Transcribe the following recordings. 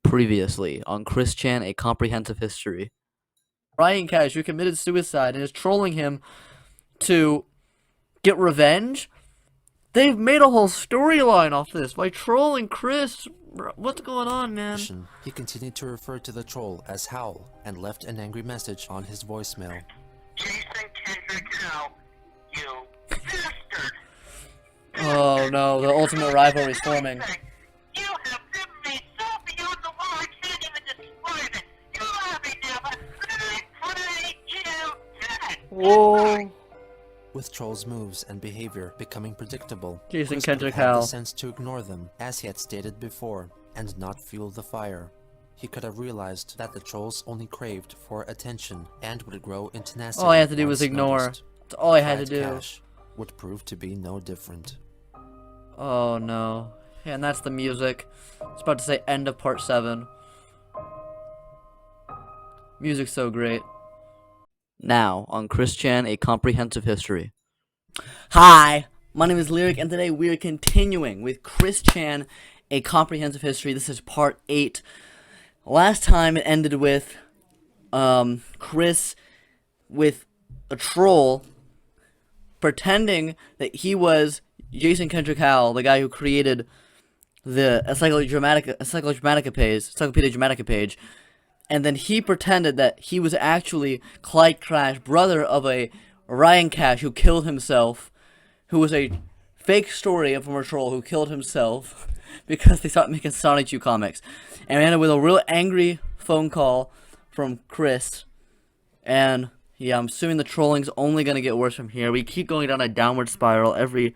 Previously on Chris Chan, A Comprehensive History. Ryan Cash, who committed suicide and is trolling him to get revenge. They've made a whole storyline off this by trolling Chris. What's going on, man? He continued to refer to the troll as Howl and left an angry message on his voicemail. Jason Kendrick Howe, you bastard! Oh no, the ultimate rivalry is forming. You have driven me so beyond the wall I can't even describe it. You love me now, but I pray you dead. Whoa. With Troll's moves and behavior becoming predictable, Jason Chris Kendrick had the Howe. sense to ignore them, as he had stated before, and not fuel the fire. He could have realized that the trolls only craved for attention and would grow in tenacity. All I had to do was once ignore. noticed. That's all I had to Quiet do. Cash would prove to be no different. Oh no. Yeah, and that's the music. It's about to say end of part 7. Music's so great. Now, on Chris Chan, A Comprehensive History. Hi, my name is Lyric, and today we are continuing with Chris Chan, A Comprehensive History. This is part 8. Last time it ended with Chris with a troll pretending that he was Jason Kendrick Howe, the guy who created the Encyclopedia Dramatica page, and then he pretended that he was actually Clyde Crash, brother of a Ryan Cash who killed himself, who was a fake story from a troll who killed himself because they stopped making Sonic 2 comics. And we ended with a real angry phone call from Chris, and yeah, I'm assuming the trolling's only gonna get worse from here. We keep going down a downward spiral every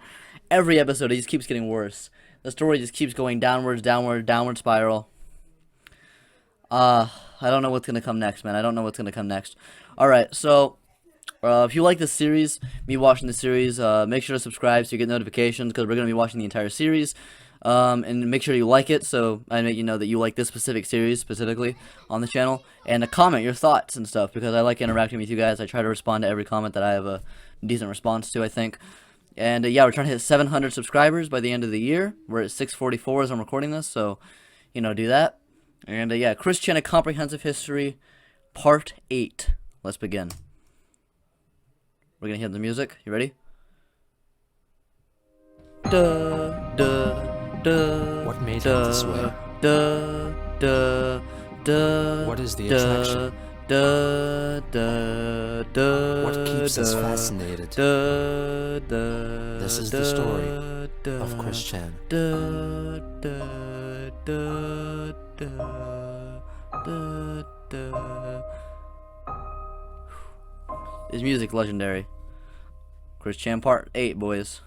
episode. It just keeps getting worse. The story just keeps going downward spiral. I don't know what's gonna come next, man. I don't know what's gonna come next. Alright, so if you like this series, me watching the series, make sure to subscribe so you get notifications, because we're gonna be watching the entire series. And make sure you like it, so I make you know that you like this specific series specifically on the channel, and comment your thoughts and stuff, because I like interacting with you guys. I try to respond to every comment that I have a decent response to, I think. And yeah, we're trying to hit 700 subscribers by the end of the year. We're at 644 as I'm recording this, so do that. And yeah, Chris Chan, A Comprehensive History, Part 8. Let's begin. We're gonna hit the music. You ready? Duh, duh, duh. What made him this way? What is the attraction? What keeps us fascinated? This is the story of Chris Chan. His music legendary. Chris Chan Part 8, boys.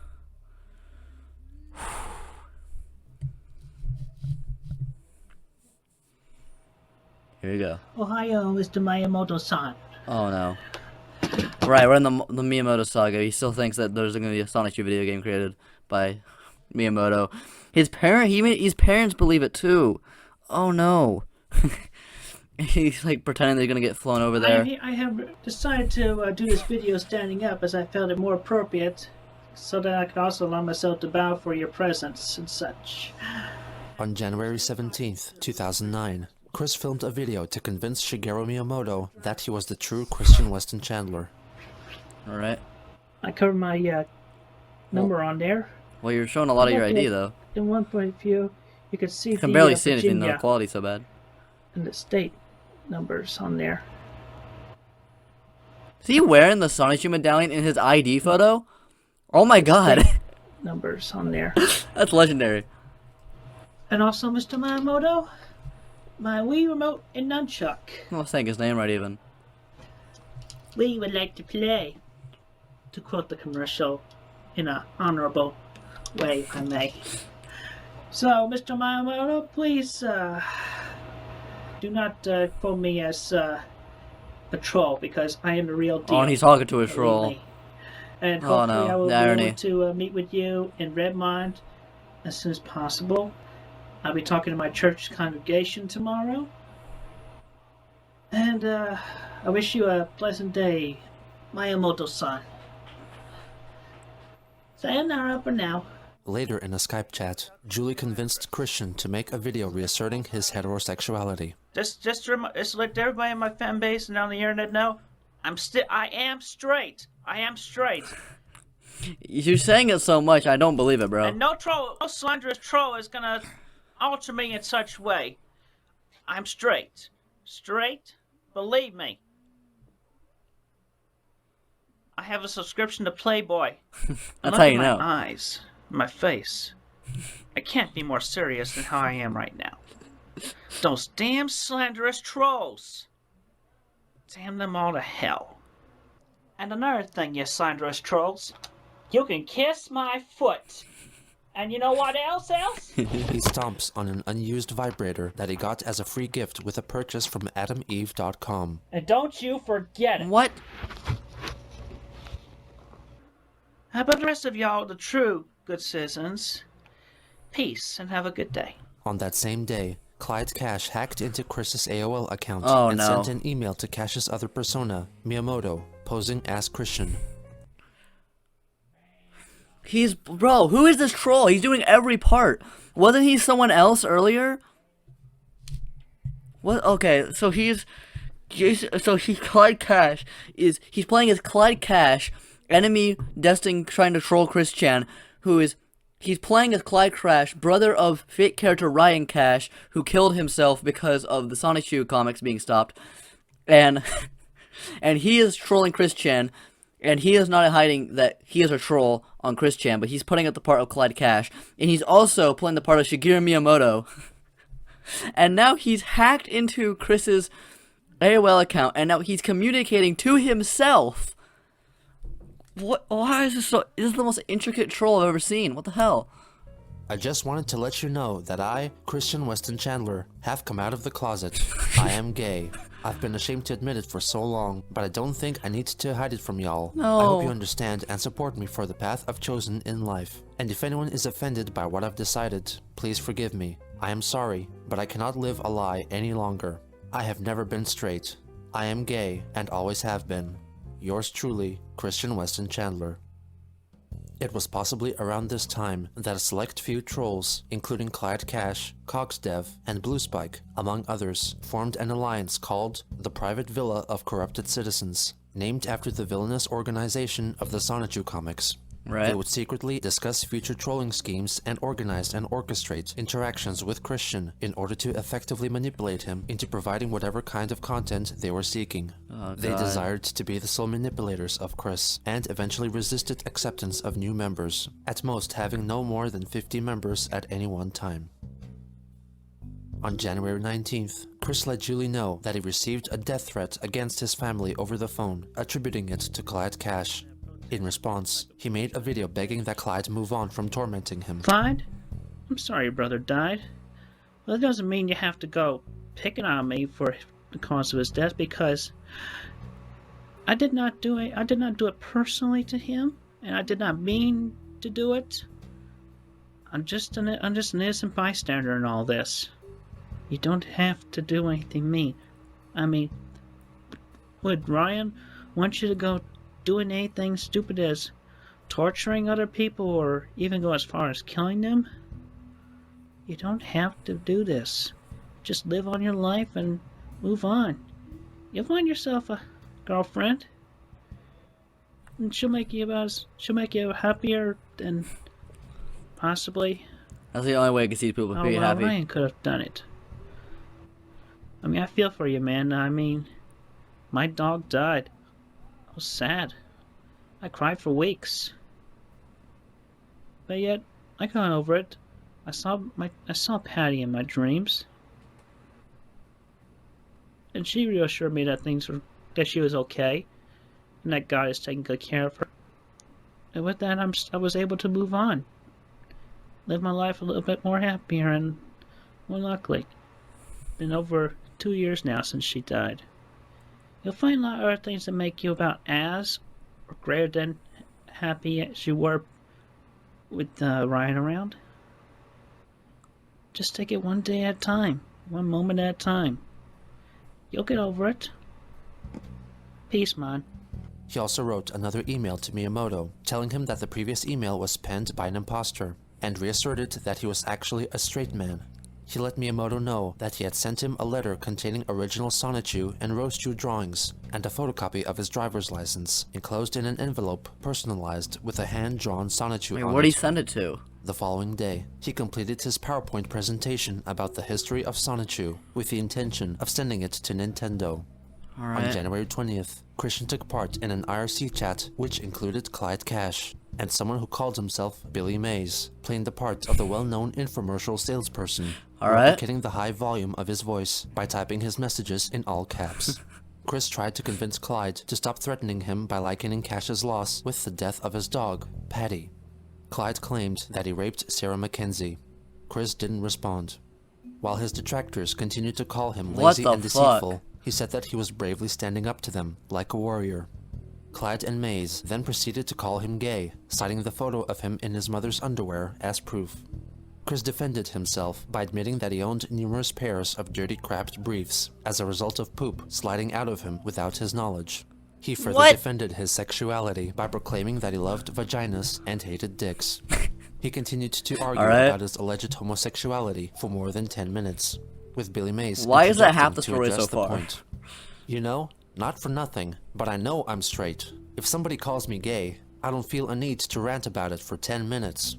Here you go. Ohio, Mr. Miyamoto-san. Oh no. Right, we're in the Miyamoto saga. He still thinks that there's going to be a Sonic 2 video game created by Miyamoto. His parents believe it too. Oh no. He's like pretending they're going to get flown over there. I have decided to do this video standing up as I felt it more appropriate, so that I could also allow myself to bow for your presence and such. On January 17th, 2009, Chris filmed a video to convince Shigeru Miyamoto that he was the true Christian Weston Chandler. Alright. I covered my number on there. Well, you're showing a lot of your ID though. In one point of view, you could see I can the barely see anything though. Virginia The quality's so bad. and the state numbers on there. Is he wearing the Sonic 2 medallion in his ID photo? Oh my god. Numbers on there. That's legendary. And also, Mr. Miyamoto, my Wii remote and nunchuck. I'm not saying his name right even. We would like to play, to quote the commercial in an honorable way, if I may. So, Mr. Miyamoto, please do not quote me as a troll, because I am the real deal. Oh, and he's talking to a troll. Believe me. And Oh, hopefully no. I will The be irony. able to meet with you in Redmond as soon as possible. I'll be talking to my church congregation tomorrow. And I wish you a pleasant day, Miyamoto-san. Sayonara for now. Later in a Skype chat, Julie convinced Christian to make a video reasserting his heterosexuality. Just to let everybody in my fan base and on the internet know, I am straight. I am straight. You're saying it so much, I don't believe it, bro. And no slanderous troll is gonna alter me in such way. I'm straight. Straight? Believe me. I have a subscription to Playboy. That's how you know. My eyes, my face. I can't be more serious than how I am right now. Those damn slanderous trolls. Damn them all to hell. And another thing, you slanderous trolls. You can kiss my foot. And you know what else? He stomps on an unused vibrator that he got as a free gift with a purchase from AdamEve.com. And don't you forget it. What? How about the rest of y'all, the true good citizens? Peace and have a good day. On that same day, Clyde Cash hacked into Chris's AOL account and no. sent an email to Cash's other persona, Miyamoto, posing as Christian. Bro, who is this troll? He's doing every part. Wasn't he someone else earlier? What? Okay, so Clyde Cash he's playing as Clyde Cash, enemy destined trying to troll Chris Chan, he's playing as Clyde Cash, brother of fake character Ryan Cash, who killed himself because of the Sonic Shoe comics being stopped, and he is trolling Chris Chan. And he is not hiding that he is a troll on Chris Chan, but he's putting up the part of Clyde Cash. And he's also playing the part of Shigeru Miyamoto. And now he's hacked into Chris's AOL account, and now he's communicating to himself. What? Why is this so? This is the most intricate troll I've ever seen. What the hell? I just wanted to let you know that I, Christian Weston Chandler, have come out of the closet. I am gay. I've been ashamed to admit it for so long, but I don't think I need to hide it from y'all. No. I hope you understand and support me for the path I've chosen in life. And if anyone is offended by what I've decided, please forgive me. I am sorry, but I cannot live a lie any longer. I have never been straight. I am gay and always have been. Yours truly, Christian Weston Chandler. It was possibly around this time that a select few trolls, including Clyde Cash, CogsDev, and Bluespike, among others, formed an alliance called the Private Villa of Corrupted Citizens, named after the villainous organization of the Sonichu comics. Right. They would secretly discuss future trolling schemes and organize and orchestrate interactions with Christian in order to effectively manipulate him into providing whatever kind of content they were seeking. Oh, They God. desired to be the sole manipulators of Chris, and eventually resisted acceptance of new members, at most having no more than 50 members at any one time. On January 19th, Chris let Julie know that he received a death threat against his family over the phone, attributing it to Clyde Cash. In response, he made a video begging that Clyde move on from tormenting him. Clyde, I'm sorry your brother died. Well, that doesn't mean you have to go picking on me for the cause of his death, because I did not do it personally to him, and I did not mean to do it. I'm just an innocent bystander in all this. You don't have to do anything mean. I mean, would Ryan want you to go doing anything stupid as torturing other people or even go as far as killing them? You don't have to do this. Just live on your life and move on. You'll find yourself a girlfriend, and she'll make you happier than possibly That's the only way I can see people be happy. Ryan could have done it. I mean, I feel for you, man. I mean, my dog died. I was sad. I cried for weeks. But yet, I got over it. I saw Patty in my dreams. And she reassured me that she was okay, and that God is taking good care of her. And with that, I was able to move on. Live my life a little bit more happier and more luckily. Been over 2 years now since she died. You'll find a lot of other things that make you about as or greater than happy as you were with Ryan around. Just take it one day at a time, one moment at a time. You'll get over it. Peace, man. He also wrote another email to Miyamoto, telling him that the previous email was penned by an imposter, and reasserted that he was actually a straight man. He let Miyamoto know that he had sent him a letter containing original Sonichu and Rosechu drawings, and a photocopy of his driver's license, enclosed in an envelope personalized with a hand-drawn Sonichu Wait, on where'd he it. send it to? The following day, he completed his PowerPoint presentation about the history of Sonichu, with the intention of sending it to Nintendo. On Alright. January 20th, Christian took part in an IRC chat which included Clyde Cash, and someone who called himself Billy Mays, playing the part of the well-known infomercial salesperson, Alright. replicating the high volume of his voice by typing his messages in all caps. Chris tried to convince Clyde to stop threatening him by likening Cash's loss with the death of his dog, Patty. Clyde claimed that he raped Sarah Mackenzie. Chris didn't respond. While his detractors continued to call him What lazy the and fuck? deceitful, he said that he was bravely standing up to them, like a warrior. Clyde and Mays then proceeded to call him gay, citing the photo of him in his mother's underwear as proof. Chris defended himself by admitting that he owned numerous pairs of dirty crapped briefs as a result of poop sliding out of him without his knowledge. He further What? defended his sexuality by proclaiming that he loved vaginas and hated dicks. He continued to argue Alright. about his alleged homosexuality for more than 10 minutes, with Billy Mays Why is that half interjecting the to story address so the far? point. You know, not for nothing, but I know I'm straight. If somebody calls me gay, I don't feel a need to rant about it for 10 minutes.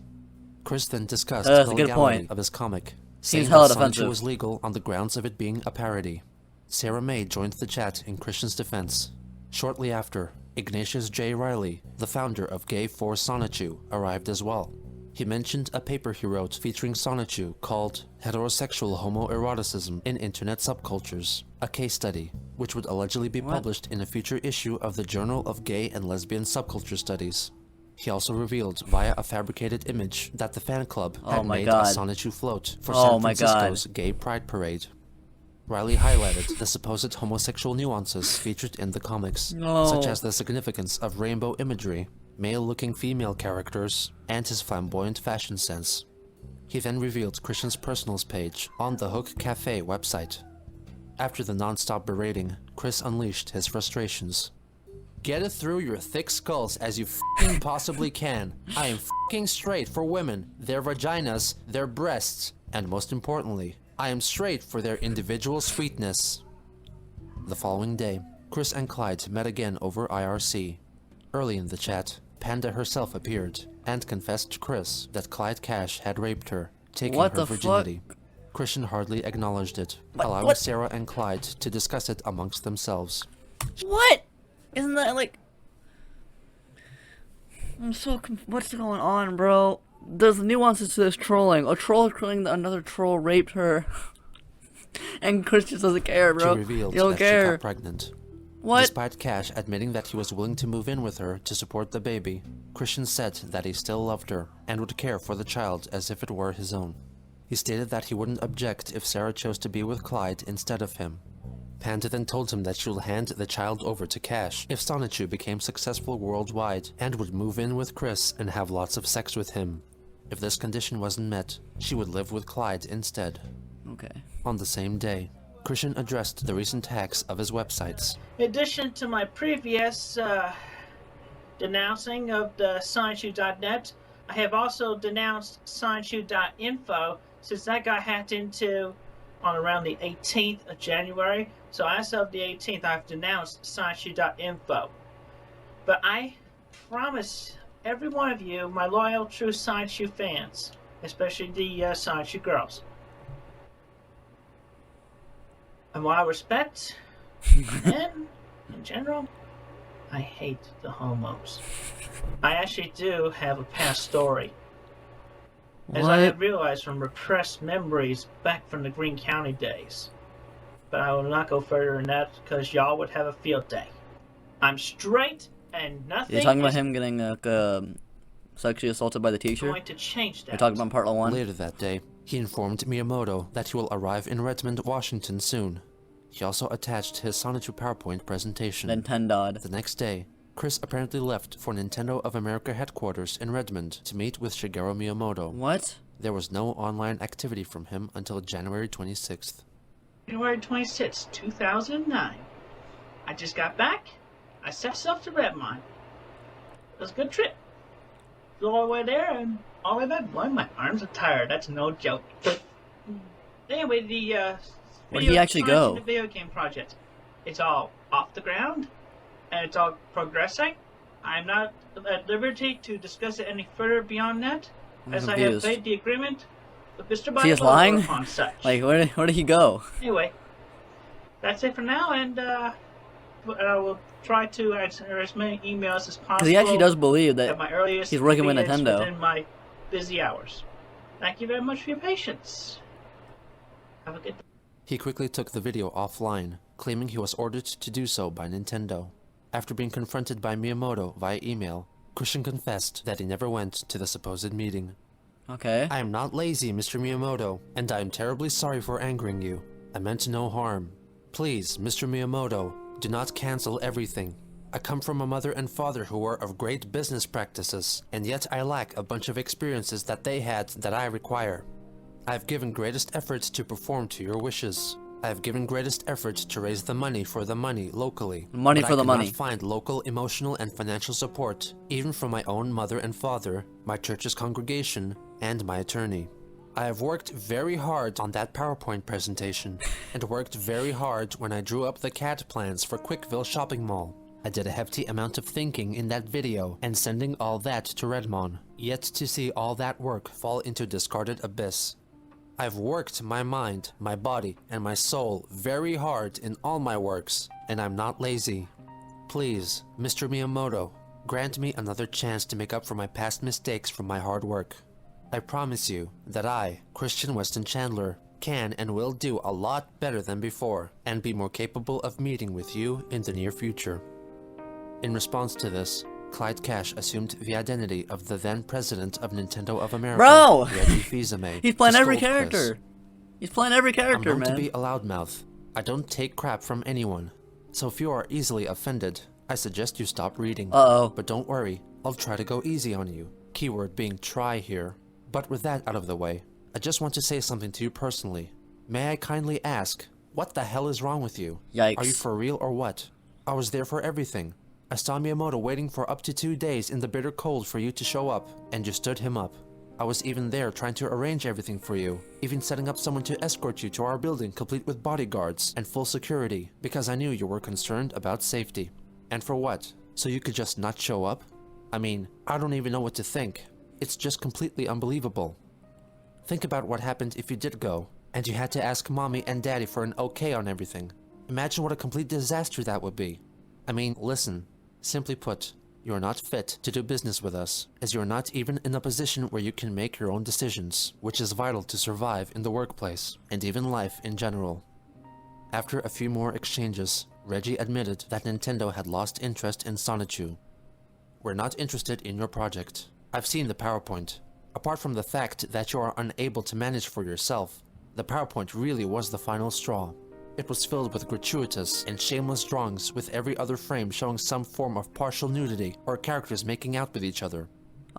Chris then discussed That's the a good legality point. of his comic, Seems saying hella that Sonichu defensive. was legal on the grounds of it being a parody. Sarah May joined the chat in Christian's defense. Shortly after, Ignatius J. Riley, the founder of Gay for Sonichu, arrived as well. He mentioned a paper he wrote featuring Sonichu called Heterosexual Homoeroticism in Internet Subcultures, a case study, which would allegedly be What? published in a future issue of the Journal of Gay and Lesbian Subculture Studies. He also revealed via a fabricated image that the fan club Oh had my made God. a Sonichu float for Oh San my God. Francisco's Gay Pride Parade. Riley highlighted the supposed homosexual nuances featured in the comics, No. such as the significance of rainbow imagery, male-looking female characters, and his flamboyant fashion sense. He then revealed Christian's personals page on the Hook Cafe website. After the non-stop berating, Chris unleashed his frustrations. Get it through your thick skulls as you f***ing possibly can. I am f***ing straight for women, their vaginas, their breasts, and most importantly, I am straight for their individual sweetness. The following day, Chris and Clyde met again over IRC. Early in the chat, Panda herself appeared and confessed to Chris that Clyde Cash had raped her, taking What her the virginity. Christian hardly acknowledged it, allowing what? Sarah and Clyde to discuss it amongst themselves. What? Isn't that like... I'm so what's going on, bro? There's nuances to this trolling. A troll trolling that another troll raped her. And Chris just doesn't care, She bro. revealed You don't that she care. got pregnant. What? Despite Cash admitting that he was willing to move in with her to support the baby, Christian said that he still loved her and would care for the child as if it were his own. He stated that he wouldn't object if Sarah chose to be with Clyde instead of him. Panda then told him that she will hand the child over to Cash if Sonichu became successful worldwide and would move in with Chris and have lots of sex with him. If this condition wasn't met, she would live with Clyde instead. Okay. On the same day, Christian addressed the recent hacks of his websites. In addition to my previous denouncing of the Sonichu.net, I have also denounced Sonichu.info since that got hacked into on around the 18th of January. So as of the 18th, I've denounced Sonichu.info. But I promise every one of you, my loyal, true Sonichu fans, especially the Sonichu girls, and while I respect men in general, I hate the homos. I actually do have a past story. As I have realized from repressed memories back from the Greene County days. But I will not go further than that because y'all would have a field day. I'm straight and nothing You're talking about is him getting sexually assaulted by the teacher? going to change that. You're talking about part 1? Later that day, he informed Miyamoto that he will arrive in Redmond, Washington soon. He also attached his Sonichu PowerPoint presentation. Nintendo. The next day, Chris apparently left for Nintendo of America headquarters in Redmond to meet with Shigeru Miyamoto. What? There was no online activity from him until January 26th. January 26, 2009. I just got back. I set off to Redmond. It was a good trip. all the way there and all the way back. Boy, my arms are tired. That's no joke. Anyway, the Where did he actually go? The video game project, it's all off the ground, and it's all progressing. I'm not at liberty to discuss it any further beyond that, as I have made the agreement with Mr. Is he just lying? on such. Like, where did he go? Anyway, that's it for now, and I will try to answer as many emails as possible. Because he actually does believe at that my earliest he's working with convenience Nintendo. within my busy hours. Thank you very much for your patience. Have a good day. He quickly took the video offline, claiming he was ordered to do so by Nintendo. After being confronted by Miyamoto via email, Christian confessed that he never went to the supposed meeting. Okay. I am not lazy, Mr. Miyamoto, and I am terribly sorry for angering you. I meant no harm. Please, Mr. Miyamoto, do not cancel everything. I come from a mother and father who were of great business practices, and yet I lack a bunch of experiences that they had that I require. I have given greatest effort to perform to your wishes. I have given greatest effort to raise the money for the money locally. Money but for the I cannot money. find local emotional and financial support, even from my own mother and father, my church's congregation, and my attorney. I have worked very hard on that PowerPoint presentation, and worked very hard when I drew up the CAD plans for Quickville Shopping Mall. I did a hefty amount of thinking in that video and sending all that to Redmon, yet to see all that work fall into discarded abyss. I've worked my mind, my body, and my soul very hard in all my works, and I'm not lazy. Please, Mr. Miyamoto, grant me another chance to make up for my past mistakes from my hard work. I promise you that I, Christian Weston Chandler, can and will do a lot better than before, and be more capable of meeting with you in the near future. In response to this, Clyde Cash assumed the identity of the then president of Nintendo of America, Bro! Reggie Fils-Aimé, He's playing to every scold Chris. character. He's playing every I'm character, known man. to be a loudmouth. I don't take crap from anyone. So if you are easily offended, I suggest you stop reading. Uh-oh. But don't worry, I'll try to go easy on you. Keyword being try here. But with that out of the way, I just want to say something to you personally. May I kindly ask, what the hell is wrong with you? Yikes. Are you for real or what? I was there for everything. I saw Miyamoto waiting for up to 2 days in the bitter cold for you to show up, and you stood him up. I was even there trying to arrange everything for you, even setting up someone to escort you to our building complete with bodyguards and full security, because I knew you were concerned about safety. And for what? So you could just not show up? I mean, I don't even know what to think. It's just completely unbelievable. Think about what happened if you did go, and you had to ask mommy and daddy for an okay on everything. Imagine what a complete disaster that would be. I mean, listen. Simply put, you are not fit to do business with us, as you are not even in a position where you can make your own decisions, which is vital to survive in the workplace, and even life in general. After a few more exchanges, Reggie admitted that Nintendo had lost interest in Sonichu. We're not interested in your project. I've seen the PowerPoint. Apart from the fact that you are unable to manage for yourself, the PowerPoint really was the final straw. It was filled with gratuitous and shameless drawings, with every other frame showing some form of partial nudity or characters making out with each other.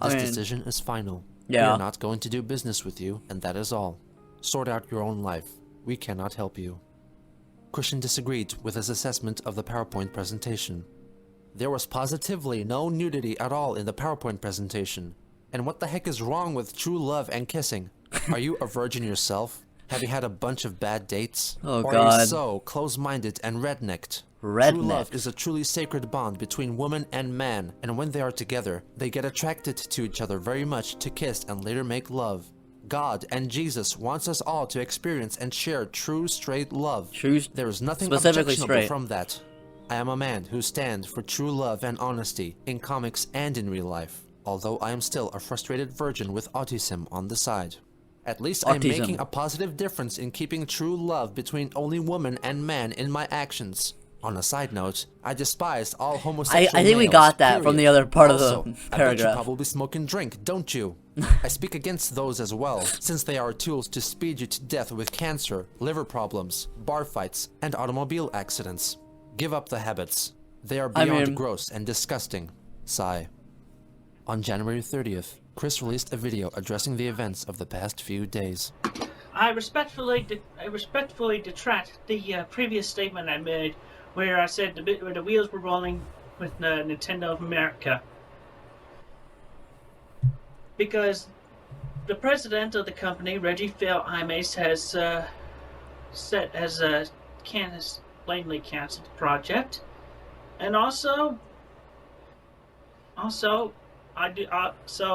This decision is final. We are not going to do business with you, and that is all. Sort out your own life. We cannot help you. Christian disagreed with his assessment of the PowerPoint presentation. There was positively no nudity at all in the PowerPoint presentation. And what the heck is wrong with true love and kissing? Are you a virgin yourself? Have you had a bunch of bad dates? Oh, or God. are you so close-minded and red-necked? True love is a truly sacred bond between woman and man, and when they are together, they get attracted to each other very much to kiss and later make love. God and Jesus wants us all to experience and share true straight love. There is nothing objectionable from that. I am a man who stands for true love and honesty in comics and in real life, although I am still a frustrated virgin with autism on the side. At least I'm making a positive difference in keeping true love between only woman and man in my actions. On a side note, I despise all homosexual I think we got that from the other part also, of the I bet paragraph. you probably smoke and drink, don't you? I speak against those as well, since they are tools to speed you to death with cancer, liver problems, bar fights, and automobile accidents. Give up the habits. They are beyond gross and disgusting. Sigh. On January 30th, Chris released a video addressing the events of the past few days. I respectfully detract the previous statement I made, where I said where the wheels were rolling with Nintendo of America. because the president of the company, Reggie Phil Imes, has blatantly canceled the project, and also so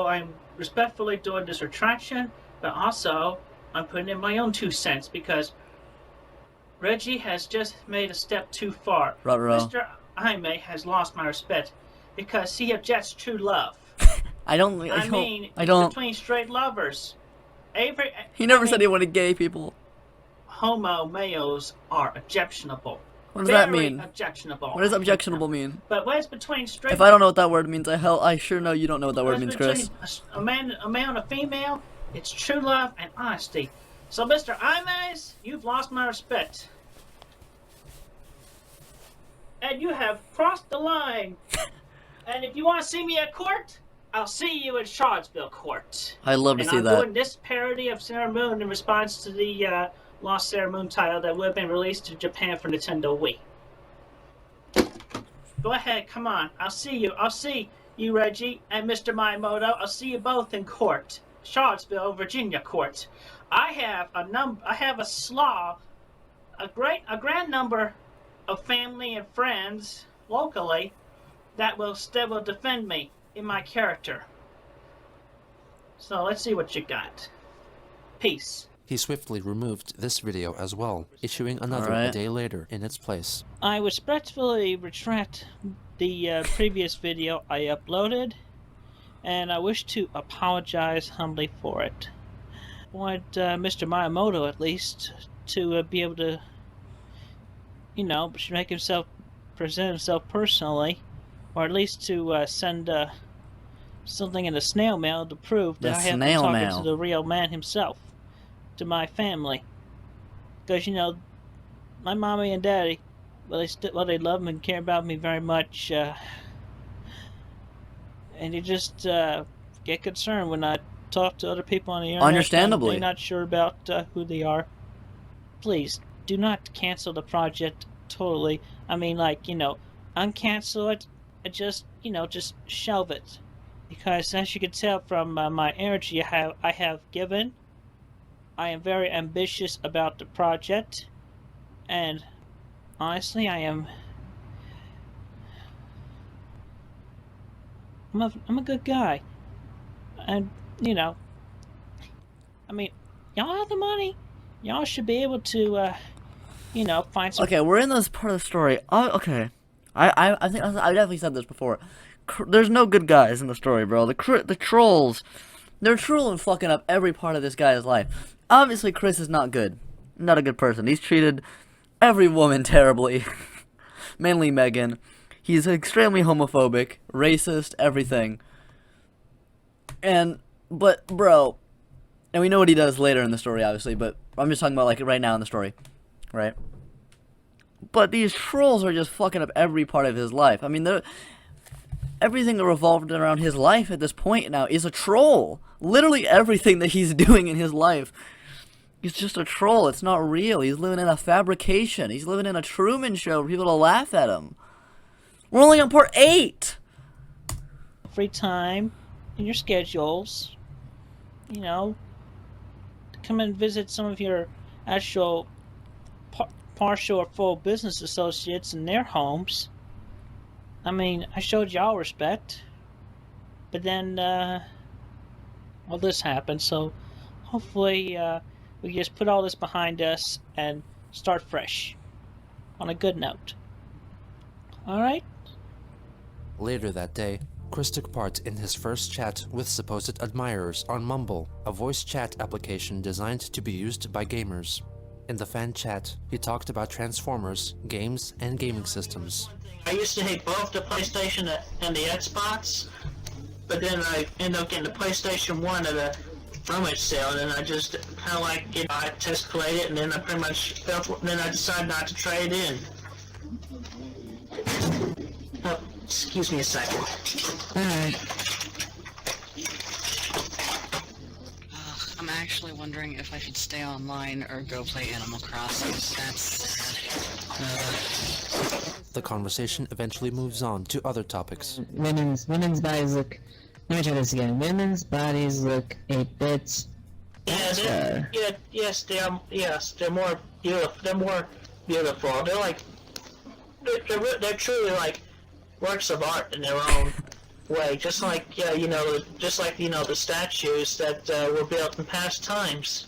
I'm respectfully doing this retraction, but also I'm putting in my own 2 cents because Reggie has just made a step too far. Ruh-roh. Mr. Jaime has lost my respect because he objects true love. I don't. Between straight lovers. He never said he wanted gay people. Homo males are objectionable. What does that Very mean? Objectionable. What does objectionable mean? But when it's between straight. If I don't know what that word means, I sure know you don't know what that word means, Chris. A male and a female, it's true love and honesty. So, Mr. Imes, you've lost my respect. And you have crossed the line. And if you want to see me at court, I'll see you in Charlottesville court. I'd love to see I'm that. doing this parody of Sailor Moon in response to the Lost Sailor Moon title that would have been released to Japan for Nintendo Wii. Go ahead, come on. I'll see you. I'll see you, Reggie, and Mr. Miyamoto. I'll see you both in court. Charlottesville, Virginia court. I have a grand number of family and friends locally that will defend me in my character. So let's see what you got. Peace. He swiftly removed this video as well, issuing another a day later in its place. I respectfully retract the previous video I uploaded, and I wish to apologize humbly for it. I want Mr. Miyamoto, at least, to be able to, present himself personally, or at least to send something in the snail mail to prove that I have been talking to the real man himself, to my family. Because, my mommy and daddy, they love me and care about me very much, and they just get concerned when I talk to other people on the internet. Understandably. They're not sure about who they are. Please, do not cancel the project totally. I mean, uncancel it, just shelve it. Because as you can tell from my energy I have given, I am very ambitious about the project, and honestly, I'm a good guy, and y'all have the money. Y'all should be able to, find some. Okay, we're in this part of the story. Okay, I think I definitely said this before. There's no good guys in the story, bro. The trolls, they're trolling, fucking up every part of this guy's life. Obviously, Chris is not good. Not a good person. He's treated every woman terribly. Mainly Megan. He's extremely homophobic, racist, everything. But, bro, and we know what he does later in the story, obviously, but I'm just talking about, right now in the story, right? But these trolls are just fucking up every part of his life. I mean, everything that revolved around his life at this point now is a troll. Literally everything that he's doing in his life is just a troll. It's not real. He's living in a fabrication. He's living in a Truman Show for people to laugh at him. We're only on part 8. Free time in your schedules, come and visit some of your actual partial or full business associates in their homes. I mean, I showed y'all respect, but then, this happened, so hopefully, we just put all this behind us and start fresh, on a good note. Alright? Later that day, Chris took part in his first chat with supposed admirers on Mumble, a voice chat application designed to be used by gamers. In the fan chat, he talked about Transformers, games, and gaming systems. I used to hate both the PlayStation and the Xbox, but then I ended up getting the PlayStation 1 at a rummage sale, and then I just kind of I test played it, and then I pretty much then I decided not to trade in. Oh, excuse me a second. Alright. I'm actually wondering if I should stay online or go play Animal Crossing. That's The conversation eventually moves on to other topics. My name's Isaac. Let me try this again. Women's bodies look a bit better. Yes, they're more beautiful. They're more beautiful. They're like, they're truly like works of art in their own way. Just like the statues that were built in past times.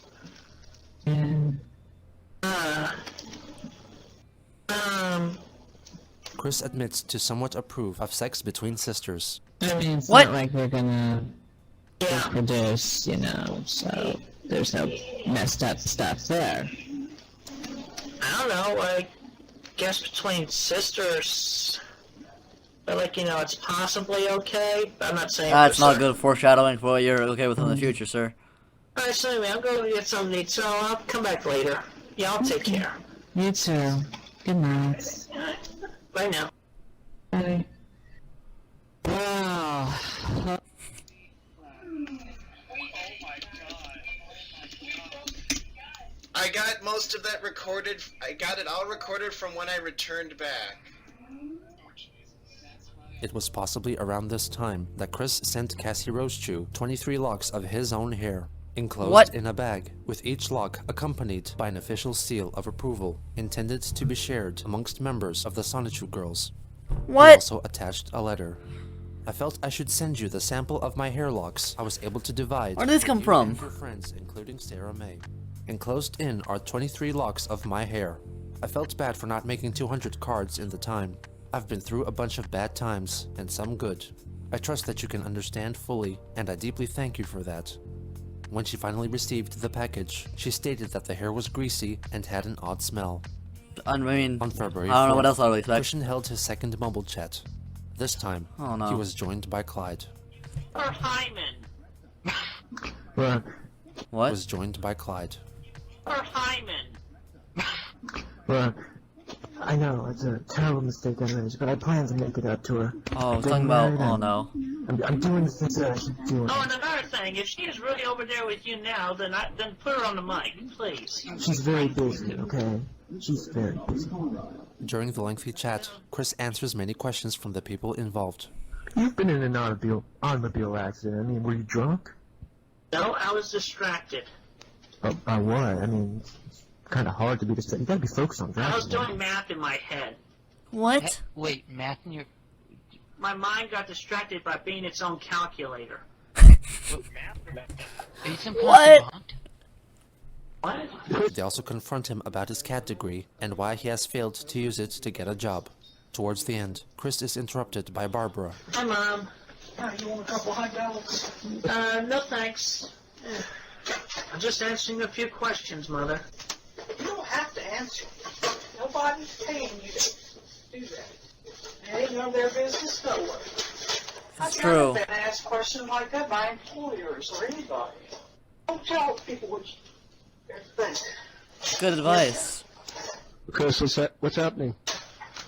Chris admits to somewhat approve of sex between sisters. I mean, it's What? not like we're gonna Yeah. reproduce, so there's no messed up stuff there. I don't know. I guess between sisters, but it's possibly okay. But I'm not saying. That's for not certain. good foreshadowing for what you're okay with in the future, sir. All right, so anyway, I'm going to get something to eat, so I'll come back later. Yeah, I'll take care. You too. Good night. Bye now. Bye. Wow. I got most of that recorded. I got it all recorded from when I returned back. It was possibly around this time that Chris sent Cassie Rosechew 23 locks of his own hair, enclosed What? in a bag, with each lock accompanied by an official seal of approval, intended to be shared amongst members of the Sonichu girls. He What? also attached a letter. I felt I should send you the sample of my hair locks I was able to divide. Where did this come you from? and your friends, including Sarah May. Enclosed in are 23 locks of my hair. I felt bad for not making 200 cards in the time. I've been through a bunch of bad times, and some good. I trust that you can understand fully, and I deeply thank you for that. When she finally received the package, she stated that the hair was greasy and had an odd smell. I mean, On February I don't know what 4th, else I would expect. Christian held his second Mumble chat. This time, Oh, no. he was joined by Clyde. Or Hyman. Look, What? Was joined by Clyde. Or Hyman. look. I know, it's a terrible mistake I made, but I plan to make it up to her. Oh, talking about. Oh no. I'm doing the things that I should do. Oh, and another thing, if she is really over there with you now, then put her on the mic, please. She's very busy, okay? She's very busy. During the lengthy chat, Chris answers many questions from the people involved. You've been in an automobile accident. I mean, were you drunk? No, I was distracted. By what? I mean, it's kind of hard to be distracted. You gotta be focused on driving. I was doing math in my head. What? Wait, math in your... My mind got distracted by being its own calculator. What? What? They also confront him about his CAD degree and why he has failed to use it to get a job. Towards the end, Chris is interrupted by Barbara. Hi, Mom. You want a couple hot dogs? No thanks. I'm just answering a few questions, Mother. You don't have to answer. Nobody's paying you to do that. It ain't none of their business, no way. It's true. I've been asked questions like that by employers or anybody. Don't tell people what you think. Good advice. Chris, what's happening?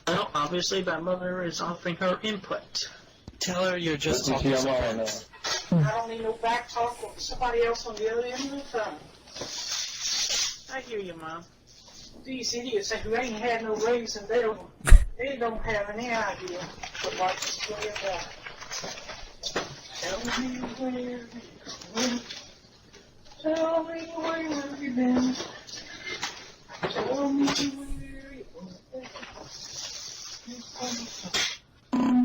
Well, obviously, my mother is offering her input. Tell her you're just talking to friends. I don't need no back talk with somebody else on the other end of the phone. I hear you, Mom. These idiots who ain't had no raise and they don't have any idea what life is really about. Tell me where you've been. Tell me where you've been. Tell me where you've been.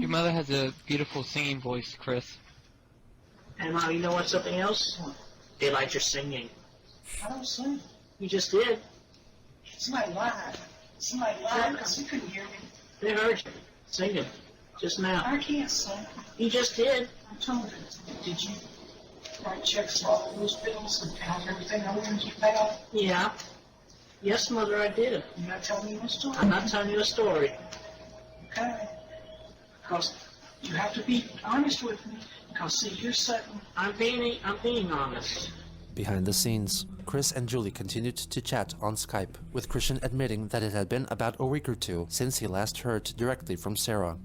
Your mother has a beautiful singing voice, Chris. And Mom, you know what? Something else? They like your singing. I don't sing. You just did. Somebody lied. Somebody lied because you couldn't hear me. They heard you singing just now. I can't sing. You just did. I told you. Did you write checks for all those bills and count everything I wanted you to pay off? Yeah. Yes, Mother, I did. You're not telling me a story. I'm not telling you a story. Okay. Because you have to be honest with me. Because see, you're sitting. I'm being honest. Behind the scenes, Chris and Julie continued to chat on Skype, with Christian admitting that it had been about a week or two since he last heard directly from Sarah.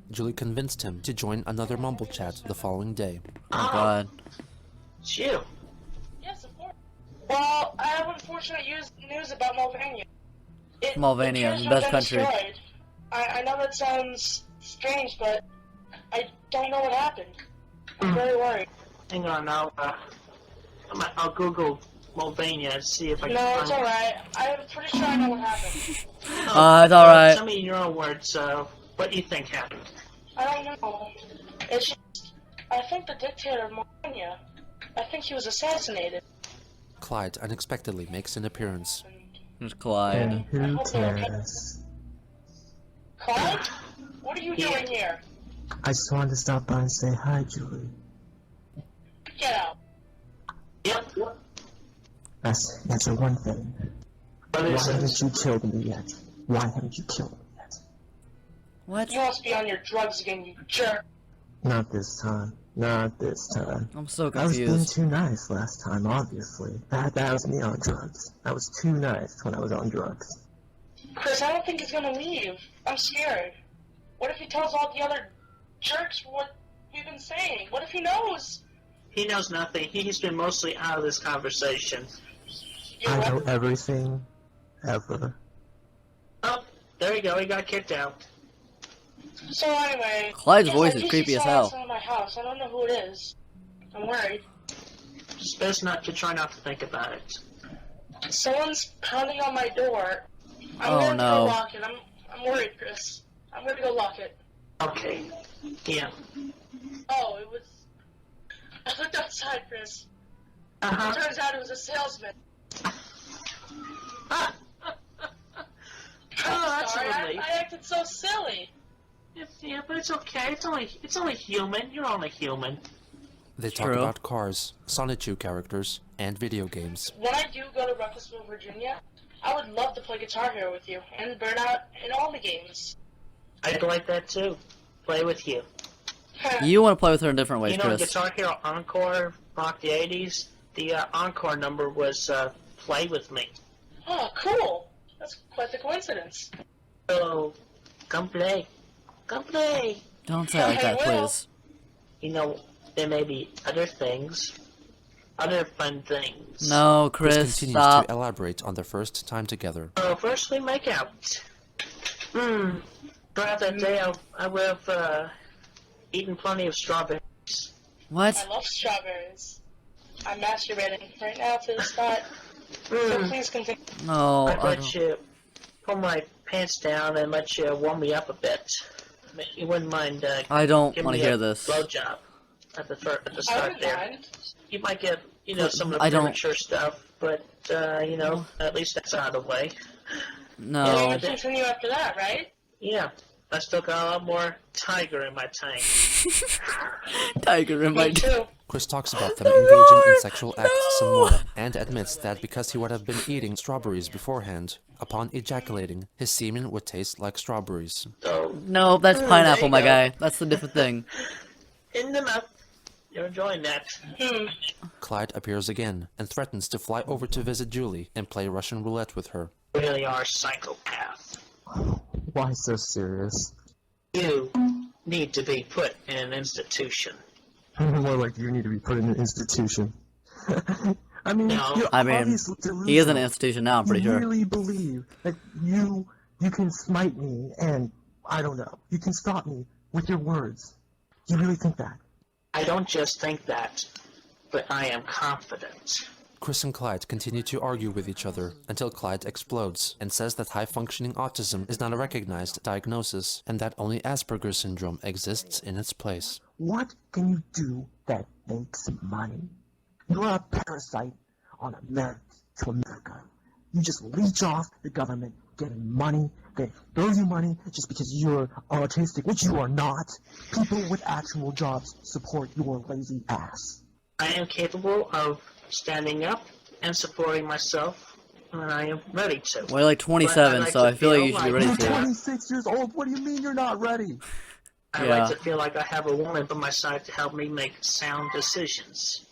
Julie convinced him to join another Mumble chat the following day. Oh god. It's you. Yes, of course. Well, I have unfortunate news about Mulvania. Mulvania, the best country. I know that sounds strange, but I don't know what happened. I'm very worried. Hang on, I'll Google Mulvania and see if I can No, find it's alright. I'm pretty sure I know what happened. It's alright. Tell me in your own words, what do you think happened? I don't know. It's just, I think the dictator of Moldonia, I think he was assassinated. Clyde unexpectedly makes an appearance. There's Clyde. And who cares? Clyde? What are you doing here? I just wanted to stop by and say hi, Julie. Get out. Yep. That's one thing. What Why is haven't it? you killed me yet? Why haven't you killed me yet? What? You must be on your drugs again, you jerk. Not this time. Not this time. I'm so I was being confused. too nice last time, obviously. That was me on drugs. I was too nice when I was on drugs. Chris, I don't think he's gonna leave. I'm scared. What if he tells all the other jerks what we've been saying? What if he knows? He knows nothing. He's been mostly out of this conversation. You I know ever- everything, ever. Oh, there you go. He got kicked out. So anyway, Clyde's yes, voice I is think creepy he as saw hell. outside my house. I don't know who it is. I'm worried. It's best not to try not to think about it. Someone's pounding on my door. I'm Oh, gonna no. go lock it. I'm worried, Chris. I'm gonna go lock it. Okay. Yeah. Oh, it was. I looked outside, Chris. Uh-huh. Turns out it was a salesman. Oh, that's Sorry, a I relief. acted so silly. Yeah, but it's okay. It's only human. You're only human. They talk True. about cars, Sonichu characters, and video games. When I do go to Ruckusville, Virginia, I would love to play Guitar Hero with you and Burnout and all the games. I'd like that too. Play with you. You want to play with her in different ways, You know, Chris. Guitar Hero Encore, rock the 80s. The Encore number was Play With Me. Oh, cool. That's quite the coincidence. So, come play. Come play. Don't say it like that, I will. please. You know, there may be other things. Other fun things. No, Chris Chris, continues stop. to elaborate on their first time together. So first we make out. Throughout that day I would have eaten plenty of strawberries. What? I love strawberries. I'm masturbating right now to this thought. So please continue. No, I'd I let don't. you pull my pants down and let you warm me up a bit. You wouldn't mind I don't giving want to me hear a this. blowjob at the I start wouldn't there. mind. You might get, some of I the don't- premature stuff, but, at least that's out of the way. We No. would continue after that, right? Yeah, I still got a lot more tiger in my tank. Tiger in my... Me too. Chris talks about them engaging in sexual acts and more, and admits that because he would have been eating strawberries beforehand, upon ejaculating, his semen would taste like strawberries. So, No, that's there pineapple, you my go. guy. That's a different thing. In the mouth. You're enjoying that. Clyde appears again, and threatens to fly over to visit Julie and play Russian roulette with her. Really are a psychopath. Why so serious? You need to be put in an institution. More like you need to be put in an institution. I mean, No. you're I mean, obviously he is an delusional. institution now, I'm pretty You sure. really believe that you can smite me and, I don't know, you can stop me with your words. You really think that? I don't just think that, but I am confident. Chris and Clyde continue to argue with each other until Clyde explodes and says that high-functioning autism is not a recognized diagnosis and that only Asperger's syndrome exists in its place. What can you do that makes money? You are a parasite on America to America. You just leech off the government, getting money. They throw you money just because you're autistic, which you are not. People with actual jobs support your lazy ass. I am capable of standing up and supporting myself when I am ready to. Well, you're like 27, like so to I feel like you feel should be like- ready You're to. 26 years old. What do you mean you're not ready? I Yeah. like to feel like I have a woman by my side to help me make sound decisions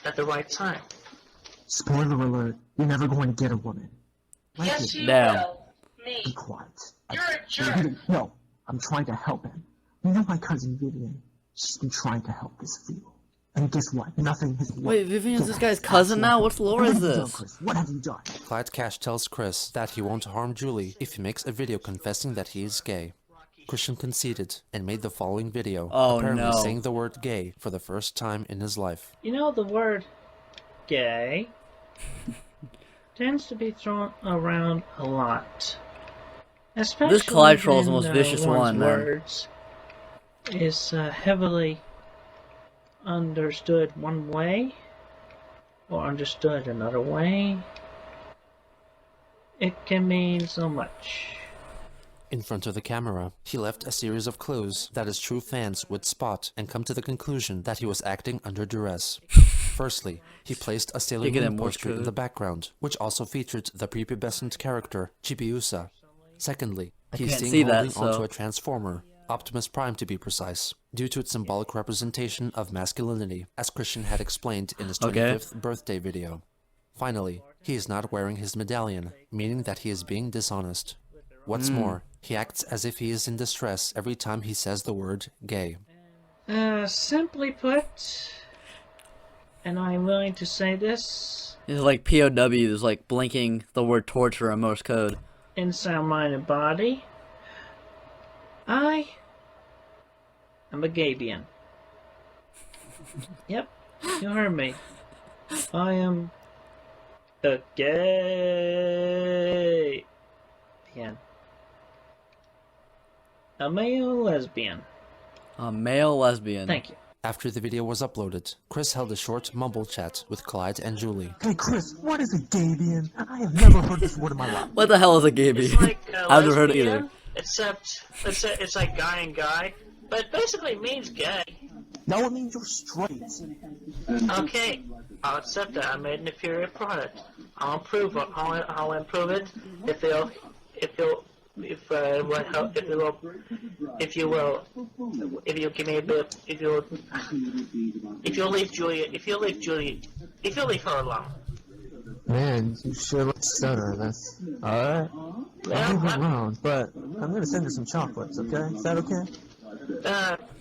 at the right time. Spoiler alert, you're never going to get a woman. Like Yes, it. you Damn. will. Be Me. quiet. You're a jerk. No, I'm trying to help him. You know my cousin Vivian? She's been trying to help this field. And guess what? Nothing has worked. Wait, Vivian's this guy's That's cousin now? nothing. What lore What is have you done, this? Chris? What have you done? Clyde Cash tells Chris that he won't harm Julie if he makes a video confessing that he is gay. Christian conceded and made the following video, Oh, apparently no. saying the word gay for the first time in his life. You know, the word gay tends to be thrown around a lot. Especially This Clyde troll is the when, most vicious one's one, man. words is heavily understood one way or understood another way. It can mean so much. In front of the camera, he left a series of clues that his true fans would spot and come to the conclusion that he was acting under duress. Firstly, he placed a Sailor Look at Moon that Morse poster in code. the background, which also featured the prepubescent character Chibiusa. Secondly, he's can't seen see that, holding onto so- a transformer, Optimus Prime to be precise, due to its symbolic representation of masculinity, as Christian had explained in his 25th birthday video. Finally, he is not wearing his medallion, meaning that he is being dishonest. What's more, he acts as if he is in distress every time he says the word gay. Simply put, and I'm willing to say this It's like POWs, like blinking the word torture on Morse code. in sound, mind, and body, I am a Gabian. Yep, you heard me. I am a gay. A male lesbian. A male lesbian. Thank you. After the video was uploaded, Chris held a short Mumble chat with Clyde and Julie. Hey Chris, what is a Gabian? I have never heard this word in my life. What the hell is a gaby? It's like I've never heard it either. lesbian, except it's like guy and guy, but it basically means gay. No, it means you're straight. Okay, I'll accept that. I made an inferior product. I'll improve it. I'll improve it if you give me a bit, if you'll leave her alone. Man, you sure look stutter. That's alright. I'll leave it alone, but I'm gonna send her some chocolates, okay? Is that okay?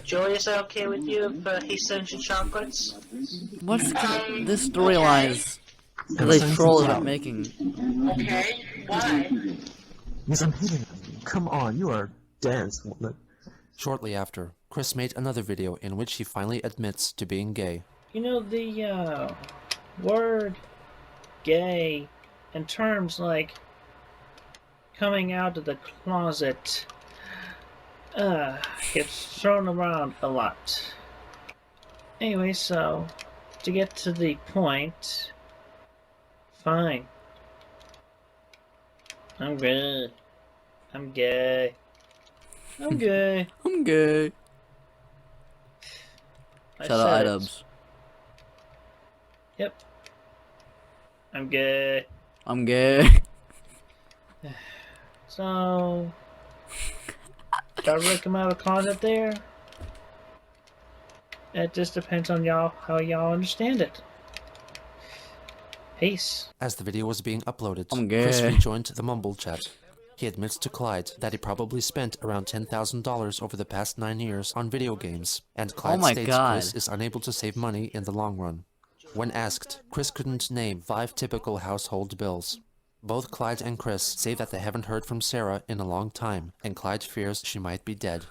Joey, is that okay with you if he sends you chocolates? What's this storyline is they troll about making. Okay, why? Because I'm hitting on you. Come on, you are a dance woman. Shortly after, Chris made another video in which he finally admits to being gay. You know, the word gay in terms like coming out of the closet gets thrown around a lot. Anyway, so to get to the point, fine. I'm good. I'm gay. I'm gay. I'm gay. I Shout out said it. iDubbbz. Yep. I'm gay. I'm gay. So, gotta rip him out of the closet there. It just depends on y'all, how y'all understand it. Peace. As the video was being uploaded, I'm Chris gay. rejoined the Mumble chat. He admits to Clyde that he probably spent around $10,000 over the past 9 years on video games, and Clyde my states God. Chris is unable to save money in the long run. When asked, Chris couldn't name 5 typical household bills. Both Clyde and Chris say that they haven't heard from Sarah in a long time, and Clyde fears she might be dead.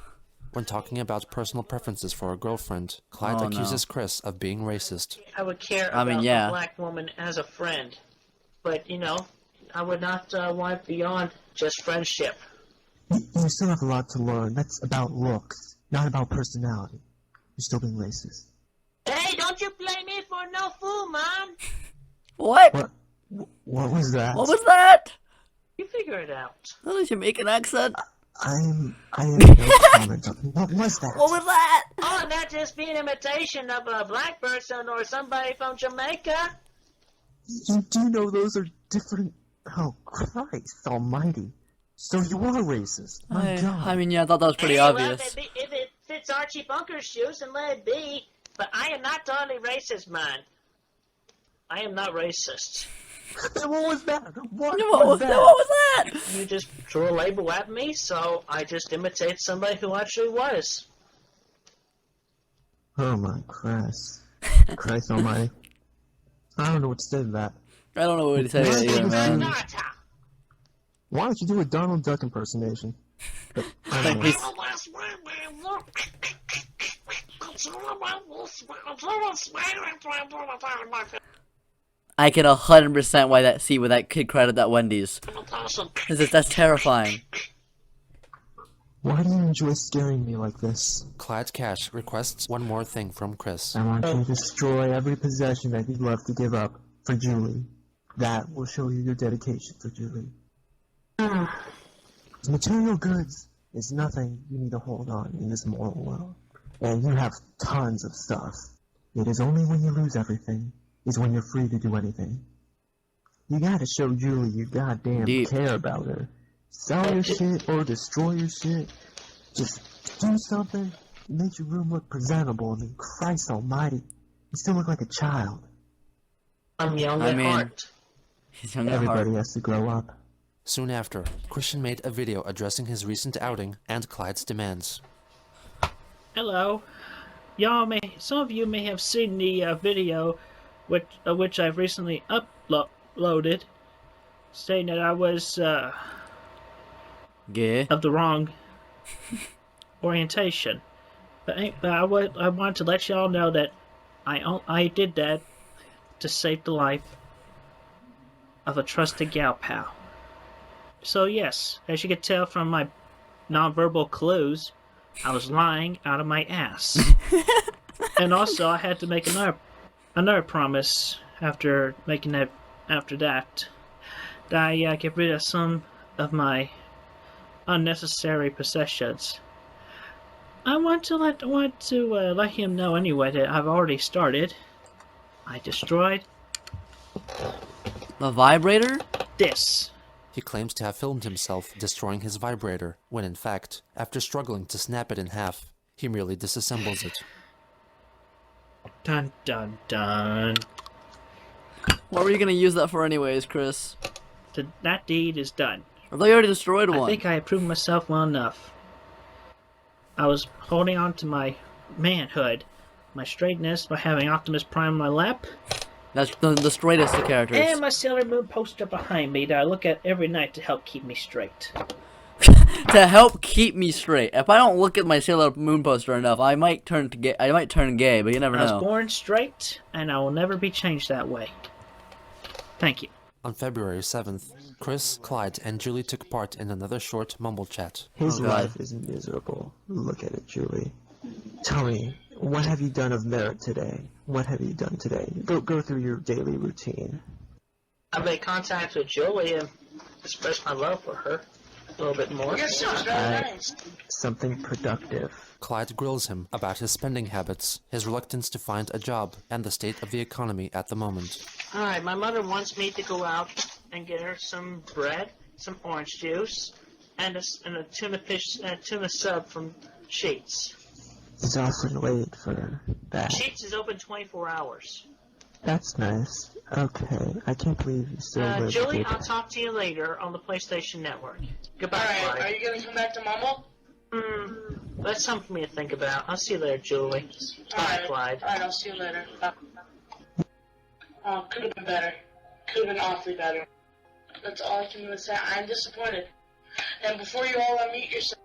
When talking about personal preferences for a girlfriend, Clyde Oh, accuses Chris of being racist. I would care I about mean, yeah. a black woman as a friend, but I would not want beyond just friendship. You still have a lot to learn. That's about looks, not about personality. You're still being racist. Hey, don't you blame me for no fool, man. What? What was that? What was that? You figure it out. That was a Jamaican accent. I am no comment on what was that? What was that? Oh, not just be an imitation of a black person or somebody from Jamaica. You do know those are different. Oh, Christ almighty. So you are racist. My God. I mean, yeah, I thought that was pretty Hey, obvious. Well, if it fits Archie Bunker's shoes, then let it be. But I am not totally racist, man. I am not racist. What was that? What What was that? was that? You just threw a label at me, so I just imitate somebody who actually was. Oh my Christ. Christ almighty. I don't know what to say to that. I don't know what to say either, man. Why don't you do a Donald Duck impersonation? Like, please. I can 100% see why that kid cried at that Wendy's. That's terrifying. Why do you enjoy scaring me like this? Clyde Cash requests one more thing from Chris. I want you to destroy every possession that you'd love to give up for Julie. That will show you your dedication for Julie. Material goods is nothing you need to hold on in this moral world. And you have tons of stuff. It is only when you lose everything is when you're free to do anything. You gotta show Julie you goddamn care about her. Sell your shit or destroy your shit. Just do something that makes your room look presentable. I mean, Christ almighty, you still look like a child. I'm young at heart. He's young at Everybody heart. has to grow up. Soon after, Christian made a video addressing his recent outing and Clyde's demands. Hello. Some of you may have seen the video which I've recently uploaded, saying that I was Gay. of the wrong orientation. But I want to let y'all know that I did that to save the life of a trusted gal pal. So yes, as you can tell from my nonverbal clues, I was lying out of my ass. And also, I had to make another promise after that I get rid of some of my unnecessary possessions. I want to let him know anyway that I've already started. I destroyed The vibrator? this. He claims to have filmed himself destroying his vibrator, when in fact, after struggling to snap it in half, he merely disassembles it. Dun dun dun. What were you gonna use that for anyways, Chris? That deed is done. I thought you already destroyed one. I think I have proven myself well enough. I was holding on to my manhood, my straightness, by having Optimus Prime in my lap, That's the straightest of characters. and my Sailor Moon poster behind me that I look at every night to help keep me straight. To help keep me straight. If I don't look at my Sailor Moon poster enough, I might turn gay. But you never I was know. born straight, and I will never be changed that way. Thank you. On February 7th, Chris, Clyde, and Julie took part in another short Mumble chat. His Oh, God. life is miserable. Look at it, Julie. Tell me, what have you done of merit today? What have you done today? Go through your daily routine. I made contact with Julie and expressed my love for her a little bit more. Something productive. Clyde grills him about his spending habits, his reluctance to find a job, and the state of the economy at the moment. Alright, my mother wants me to go out and get her some bread, some orange juice, and a tuna sub from Sheets. It's awfully late for that. Sheets is open 24 hours. That's nice. Okay, I can't believe you still live Julie, with I'll it. talk to you later on the PlayStation Network. Goodbye, Alright, Clyde. are you gonna come back to Mumble? That's something for me to think about. I'll see you later, Julie. Bye, Clyde. Alright, I'll see you later. Oh, could have been better. Could have been awfully better. That's all I can really say. I'm disappointed. And before you all unmute yourself,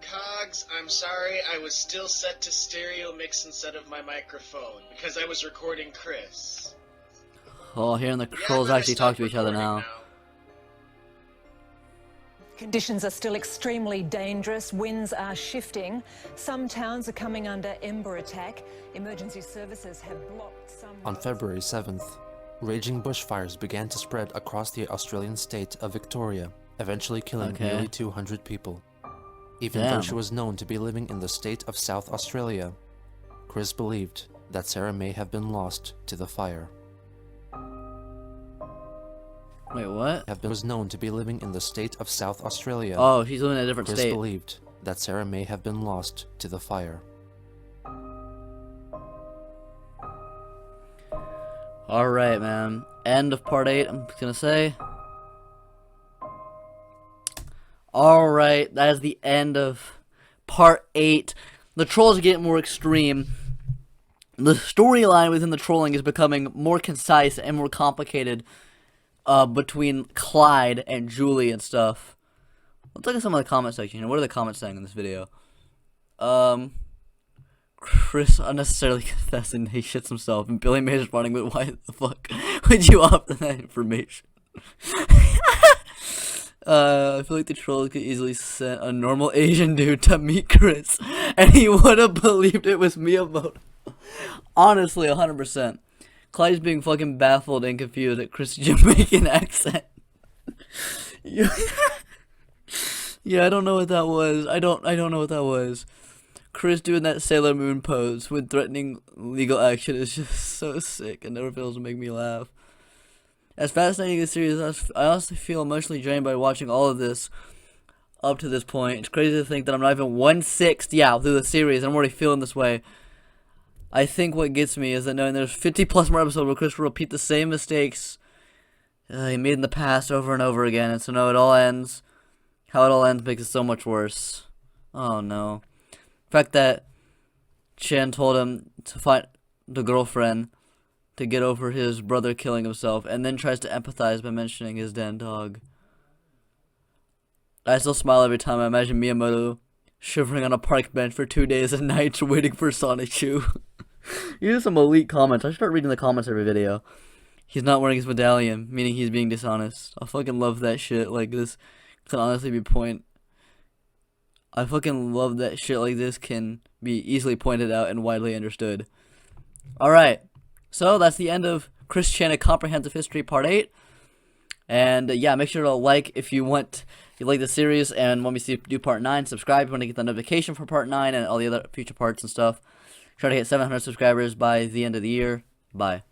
Cogs, I'm sorry, I was still set to stereo mix instead of my microphone, because I was recording Chris. Oh, hearing the Yeah, trolls I'm actually gonna talk to each other stop now. Conditions are still extremely dangerous. Winds are shifting. Some towns are coming under ember attack. Emergency services have blocked some... On February 7th, raging bushfires began to spread across the Australian state of Victoria, eventually killing nearly 200 people. Even though she was known to be living in the state of South Australia, Chris believed that Sarah may have been lost to the fire. Wait, what? Was known to be living in the state of South Australia. Oh, she's living in a different Chris state. believed that Sarah may have been lost to the fire. Alright, man. End of part 8, I'm gonna say. Alright, that is the end of part 8. The trolls get more extreme. The storyline within the trolling is becoming more concise and more complicated between Clyde and Julie and stuff. Let's look at some of the comment section here. What are the comments saying in this video? Chris unnecessarily confessing he shits himself, and Billy Mays responding with, why the fuck would you offer that information? I feel like the trolls could easily send a normal Asian dude to meet Chris, and he would have believed it was Miyamoto. Honestly, 100%. Clyde's being fucking baffled and confused at Chris' Jamaican accent. Yeah, I don't know what that was. I don't know what that was. Chris doing that Sailor Moon pose with threatening legal action is just so sick and never fails to make me laugh. As fascinating as the series, I honestly feel emotionally drained by watching all of this up to this point. It's crazy to think that I'm not even 1/6 through the series and I'm already feeling this way. I think what gets me is that knowing there's 50 plus more episodes where Chris will repeat the same mistakes he made in the past over and over again, and so how it all ends makes it so much worse. Oh no. The fact that Chen told him to find the girlfriend to get over his brother killing himself, and then tries to empathize by mentioning his dead dog. I still smile every time I imagine Miyamoto shivering on a park bench for 2 days and nights waiting for Sonic Shoe. These are some elite comments. I should start reading the comments every video. He's not wearing his medallion, meaning he's being dishonest. I fucking love that shit. Like, this can honestly be I fucking love that shit like this can be easily pointed out and widely understood. Alright. So, that's the end of Chris Chan, A Comprehensive History Part 8. And, yeah, make sure to like if you like the series and want me to do Part 9. Subscribe if you want to get the notification for Part 9 and all the other future parts and stuff. Try to hit 700 subscribers by the end of the year. Bye.